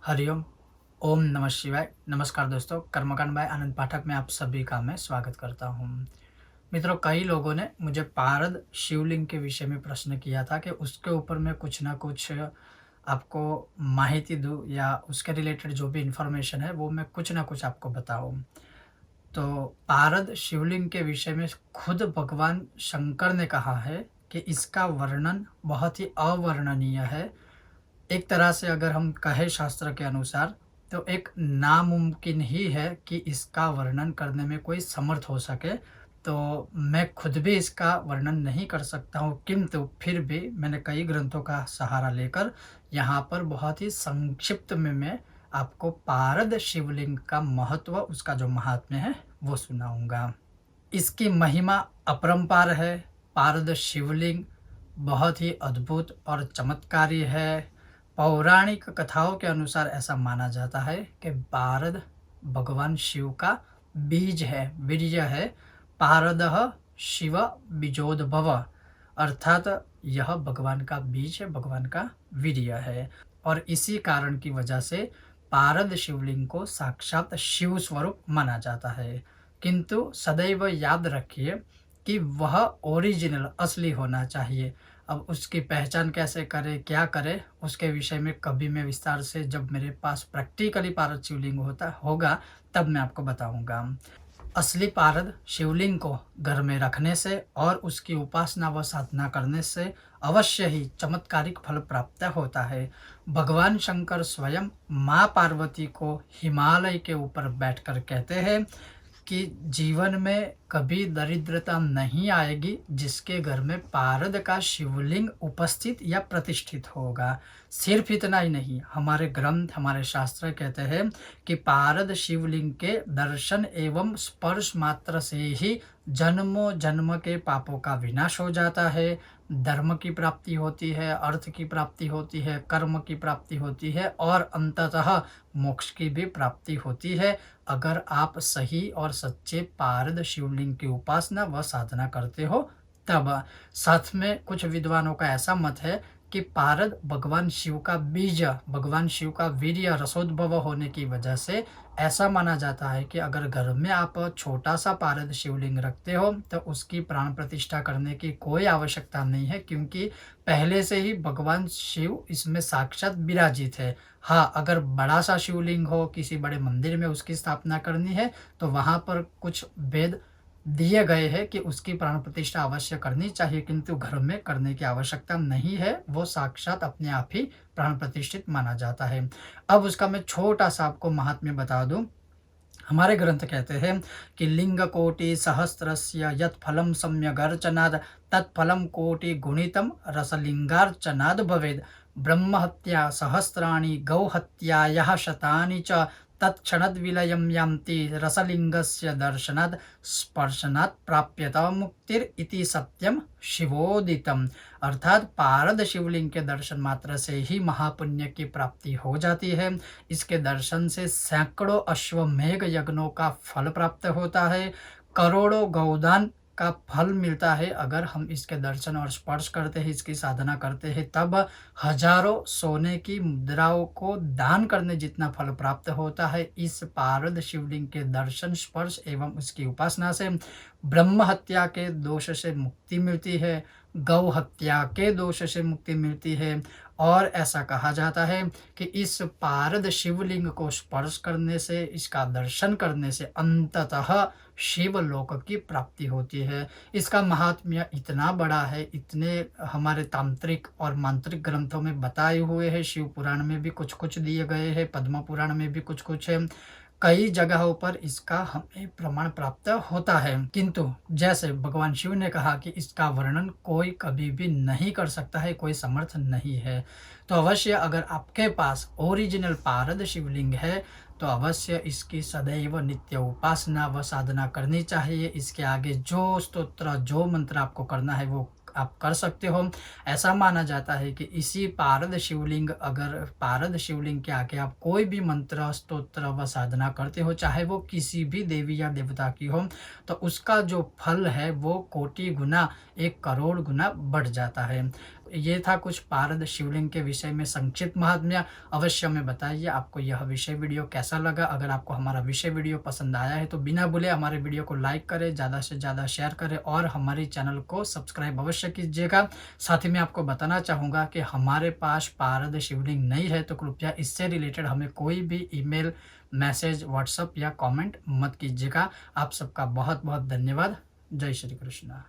हरिओम, ओम नमः शिवाय। नमस्कार दोस्तों, कर्मकांड बाय आनंद पाठक में आप सभी का मैं स्वागत करता हूँ। मित्रों, कई लोगों ने मुझे पारद शिवलिंग के विषय में प्रश्न किया था कि उसके ऊपर मैं कुछ ना कुछ आपको माहिती दूँ या उसके रिलेटेड जो भी इन्फॉर्मेशन है वो मैं कुछ ना कुछ आपको बताऊँ। तो पारद शिवलिंग के विषय में खुद भगवान शंकर ने कहा है कि इसका वर्णन बहुत ही अवर्णनीय है। एक तरह से अगर हम कहें शास्त्र के अनुसार तो एक नामुमकिन ही है कि इसका वर्णन करने में कोई समर्थ हो सके। तो मैं खुद भी इसका वर्णन नहीं कर सकता हूँ, किंतु फिर भी मैंने कई ग्रंथों का सहारा लेकर यहाँ पर बहुत ही संक्षिप्त में मैं आपको पारद शिवलिंग का महत्व, उसका जो महात्म्य है वो सुनाऊँगा। इसकी महिमा अपरंपार है। पारद शिवलिंग बहुत ही अद्भुत और चमत्कारी है। पौराणिक कथाओं के अनुसार ऐसा माना जाता है कि पारद भगवान शिव का बीज है, वीर्य है। पारदः शिव बीजोद्भव, अर्थात यह भगवान का बीज है, भगवान का वीर्य है। और इसी कारण की वजह से पारद शिवलिंग को साक्षात शिव स्वरूप माना जाता है। किंतु सदैव याद रखिए कि वह ओरिजिनल, असली होना चाहिए। अब उसकी पहचान कैसे करें, क्या करें, उसके विषय में कभी मैं विस्तार से, जब मेरे पास प्रैक्टिकली पारद शिवलिंग होगा तब मैं आपको बताऊंगा। असली पारद शिवलिंग को घर में रखने से और उसकी उपासना व साधना करने से अवश्य ही चमत्कारिक फल प्राप्त होता है। भगवान शंकर स्वयं माँ पार्वती को हिमालय के ऊपर बैठकर कहते हैं कि जीवन में कभी दरिद्रता नहीं आएगी जिसके घर में पारद का शिवलिंग उपस्थित या प्रतिष्ठित होगा। सिर्फ इतना ही नहीं, हमारे ग्रंथ, हमारे शास्त्र कहते हैं कि पारद शिवलिंग के दर्शन एवं स्पर्श मात्र से ही जन्मों जन्म के पापों का विनाश हो जाता है। धर्म की प्राप्ति होती है, अर्थ की प्राप्ति होती है, कर्म की प्राप्ति होती है और अंततः मोक्ष की भी प्राप्ति होती है, अगर आप सही और सच्चे पारद शिवलिंग की उपासना व साधना करते हो तब। साथ में कुछ विद्वानों का ऐसा मत है कि पारद भगवान शिव का बीज, भगवान शिव का वीर्य रसोद्भव होने की वजह से ऐसा माना जाता है कि अगर घर में आप छोटा सा पारद शिवलिंग रखते हो तो उसकी प्राण प्रतिष्ठा करने की कोई आवश्यकता नहीं है, क्योंकि पहले से ही भगवान शिव इसमें साक्षात विराजित है। हाँ, अगर बड़ा सा शिवलिंग हो, किसी बड़े मंदिर में उसकी स्थापना करनी है तो वहाँ पर कुछ वेद दिए गए हैं कि उसकी प्राण प्रतिष्ठा अवश्य करनी चाहिए, किंतु घर में करने की आवश्यकता नहीं है। वो साक्षात अपने आप ही प्राण प्रतिष्ठित माना जाता है। अब उसका मैं छोटा सा आपको महात्म्य बता दूं। हमारे ग्रंथ कहते हैं कि लिंग कोटि सहस्रस्य यत् फलम सम्यगर्चनाद तत्फलम कोटि गुणितम रसलिंगार्चनाद भवेद। ब्रह्महत्या सहस्राणि गौहत्यायाः शतानि च तत्क्षणाद् विलयं यान्ति रसलिंगस्य दर्शनात् स्पर्शनात् प्राप्यत मुक्तिर इति सत्यम शिवोदितम। अर्थात पारद शिवलिंग के दर्शन मात्र से ही महापुण्य की प्राप्ति हो जाती है। इसके दर्शन से सैकड़ों अश्वमेघ यज्ञों का फल प्राप्त होता है, करोड़ों गौदान का फल मिलता है अगर हम इसके दर्शन और स्पर्श करते हैं, इसकी साधना करते हैं, तब हजारों सोने की मुद्राओं को दान करने जितना फल प्राप्त होता है। इस पारद शिवलिंग के दर्शन, स्पर्श एवं उसकी उपासना से ब्रह्म हत्या के दोष से मुक्ति मिलती है, गौ हत्या के दोष से मुक्ति मिलती है। और ऐसा कहा जाता है कि इस पारद शिवलिंग को स्पर्श करने से, इसका दर्शन करने से अंततः शिवलोक की प्राप्ति होती है। इसका महात्म्य इतना बड़ा है, इतने हमारे तांत्रिक और मांत्रिक ग्रंथों में बताए हुए हैं। शिव पुराण में भी कुछ कुछ दिए गए हैं, पद्म पुराण में भी कुछ कुछ है। कई जगहों पर इसका हमें प्रमाण प्राप्त होता है, किंतु जैसे भगवान शिव ने कहा कि इसका वर्णन कोई कभी भी नहीं कर सकता है, कोई समर्थ नहीं है। तो अवश्य अगर आपके पास ओरिजिनल पारद शिवलिंग है तो अवश्य इसकी सदैव नित्य उपासना व साधना करनी चाहिए। इसके आगे जो स्तोत्र, जो मंत्र आपको करना है वो आप कर सकते हो। ऐसा माना जाता है कि इसी पारद शिवलिंग, अगर पारद शिवलिंग के आगे आप कोई भी मंत्र, स्तोत्र व साधना करते हो, चाहे वो किसी भी देवी या देवता की हो, तो उसका जो फल है वो कोटि गुना, 1 करोड़ गुना बढ़ जाता है। ये था कुछ पारद शिवलिंग के विषय में संक्षिप्त महात्म्य। अवश्य हमें बताइए आपको यह विषय वीडियो कैसा लगा। अगर आपको हमारा विषय वीडियो पसंद आया है तो बिना भूले हमारे वीडियो को लाइक करें, ज़्यादा से ज़्यादा शेयर करें और हमारे चैनल को सब्सक्राइब अवश्य कीजिएगा। साथ ही मैं आपको बताना चाहूँगा कि हमारे पास पारद शिवलिंग नहीं है, तो कृपया इससे रिलेटेड हमें कोई भी ईमेल, मैसेज, व्हाट्सएप या कमेंट मत कीजिएगा। आप सबका बहुत बहुत धन्यवाद। जय श्री कृष्ण।